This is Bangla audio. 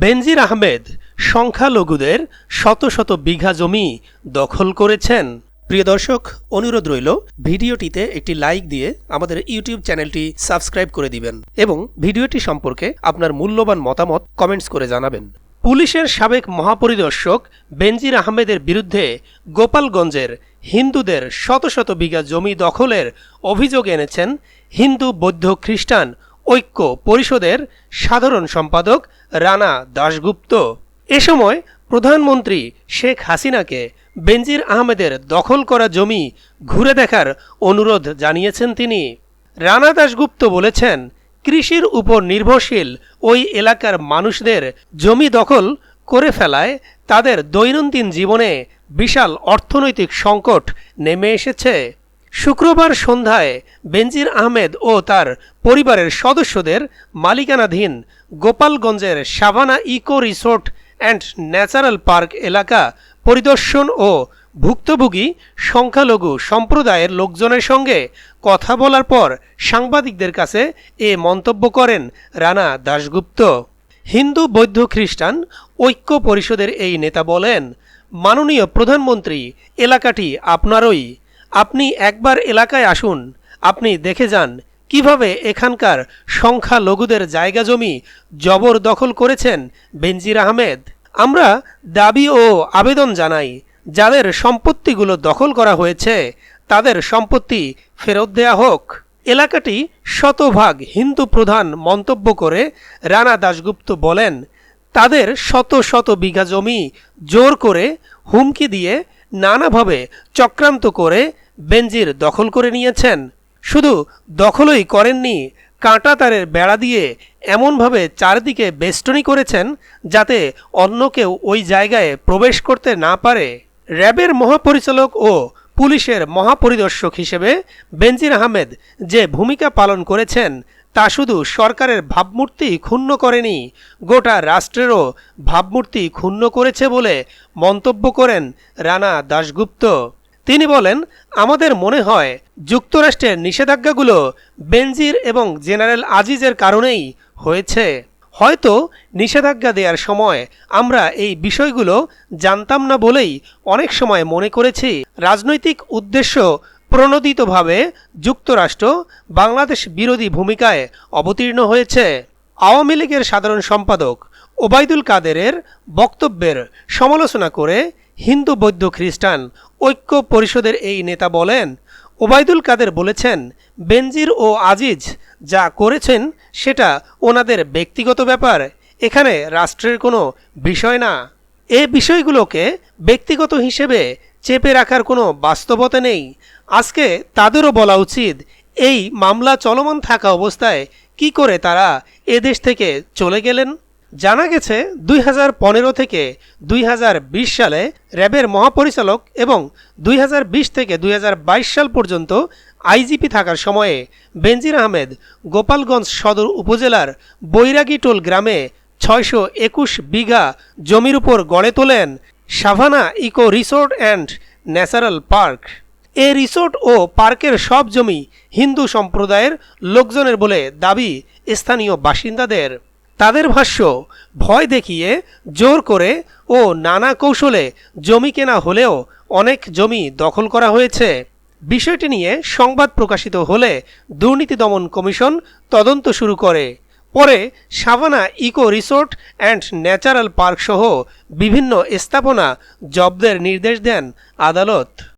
বেনজির আহমেদ সংখ্যালঘুদের শত শত বিঘা জমি দখল করেছেন। প্রিয় দর্শক, অনুরোধ রইল ভিডিওটিতে একটি লাইক দিয়ে আমাদের ইউটিউব চ্যানেলটি সাবস্ক্রাইব করে দিবেন এবং ভিডিওটি সম্পর্কে আপনার মূল্যবান মতামত কমেন্টস করে জানাবেন। পুলিশের সাবেক মহাপরিদর্শক বেনজির আহমেদের বিরুদ্ধে গোপালগঞ্জের হিন্দুদের শত শত বিঘা জমি দখলের অভিযোগ এনেছেন হিন্দু বৌদ্ধ খ্রিস্টান ঐক্য পরিষদের সাধারণ সম্পাদক রানা দাশগুপ্ত। এ সময় প্রধানমন্ত্রী শেখ হাসিনাকে বেনজির আহমেদের দখল করা জমি ঘুরে দেখার অনুরোধ জানিয়েছেন তিনি। রানা দাশগুপ্ত বলেছেন, কৃষির উপর নির্ভরশীল ওই এলাকার মানুষদের জমি দখল করে ফেলায় তাদের দৈনন্দিন জীবনে বিশাল অর্থনৈতিক সংকট নেমে এসেছে। শুক্রবার সন্ধ্যায় বেনজির আহমেদ ও তার পরিবারের সদস্যদের মালিকানাধীন গোপালগঞ্জের Savanna eco resort and natural park এলাকা পরিদর্শন ও ভুক্তভোগী সংখ্যালঘু সম্প্রদায়ের লোকজনের সঙ্গে কথা বলার পর সাংবাদিকদের কাছে এ মন্তব্য করেন রানা দাশগুপ্ত। হিন্দু বৌদ্ধ খ্রিস্টান ঐক্য পরিষদের এই নেতা বলেন, মাননীয় প্রধানমন্ত্রী, এলাকাটি আপনারই। আপনি একবার এলাকায় আসুন, আপনি দেখে যান কিভাবে এখানকার সংখ্যালঘুদের জায়গা জমি জবরদখল করেছেন বেনজির আহমেদ। আমরা দাবি ও আবেদন জানাই, যাদের সম্পত্তিগুলো দখল করা হয়েছে তাদের সম্পত্তি ফেরত দেয়া হোক। এলাকাটি শতভাগ হিন্দু প্রধান মন্তব্য করে রানা দাশগুপ্ত বলেন, তাদের শত শত বিঘা জমি জোর করে হুমকি দিয়ে নানাভাবে চক্রান্ত করে বেনজির দখল করে নিয়েছেন। শুধু দখলই করেননি, কাঁটা তারের বেড়া দিয়ে এমনভাবে চারদিকে বেষ্টনী করেছেন যাতে অন্য কেউ ওই জায়গায় প্রবেশ করতে না পারে। র্যাবের মহাপরিচালক ও পুলিশের মহাপরিদর্শক হিসেবে বেনজির আহমেদ যে ভূমিকা পালন করেছেন তা শুধু সরকারের ভাবমূর্তি ক্ষুণ্ণ করেনি, গোটা রাষ্ট্রেরও ভাবমূর্তি ক্ষুণ্ণ করেছে বলে মন্তব্য করেন রানা দাশগুপ্ত। তিনি বলেন, আমাদের মনে হয় যুক্তরাষ্ট্রের নিষেধাজ্ঞাগুলো বেনজির এবং জেনারেল আজিজের কারণেই হয়েছে। হয়তো নিষেধাজ্ঞা দেওয়ার সময় আমরা এই বিষয়গুলো জানতাম না বলেই অনেক সময় মনে করেছি রাজনৈতিক উদ্দেশ্য প্রণোদিতভাবে যুক্তরাষ্ট্র বাংলাদেশ বিরোধী ভূমিকায় অবতীর্ণ হয়েছে। আওয়ামী লীগের সাধারণ সম্পাদক ওবায়দুল কাদেরের বক্তব্যের সমালোচনা করে হিন্দু বৌদ্ধ খ্রিস্টান ঐক্য পরিষদের এই নেতা বলেন, ওবায়দুল কাদের বলেছেন, বেনজির ও আজিজ যা করেছেন সেটা ওনাদের ব্যক্তিগত ব্যাপার, এখানে রাষ্ট্রের কোনো বিষয় না। এ বিষয়গুলোকে ব্যক্তিগত হিসেবে চেপে রাখার কোনো বাস্তবতা নেই। আজকে তাদেরও বলা উচিত, এই মামলা চলমান থাকা অবস্থায় কি করে তারা এদেশ থেকে চলে গেলেন। জানা গেছে 2015 থেকে 2020 সালে র্যাবের মহাপরিচালক এবং 2020 থেকে 2022 সাল পর্যন্ত আইজিপি থাকার সময়ে বেনজির আহমেদ গোপালগঞ্জ সদর উপজেলার বৈরাগীটোল গ্রামে 621 বিঘা জমির উপর গড়ে তোলেন savanna eco resort and natural park. এ রিসোর্ট ও পার্কের সব জমি হিন্দু সম্প্রদায়ের লোকজনের বলে দাবি স্থানীয় বাসিন্দাদের। তাদের ভাষ্য, ভয় দেখিয়ে জোর করে ও নানা কৌশলে জমি কেনা হলেও অনেক জমি দখল করা হয়েছে। বিষয়টি নিয়ে সংবাদ প্রকাশিত হলে দুর্নীতি দমন কমিশন তদন্ত শুরু করে। পরে Savanna eco resort and natural park সহ বিভিন্ন স্থাপনা জব্দের নির্দেশ দেন আদালত।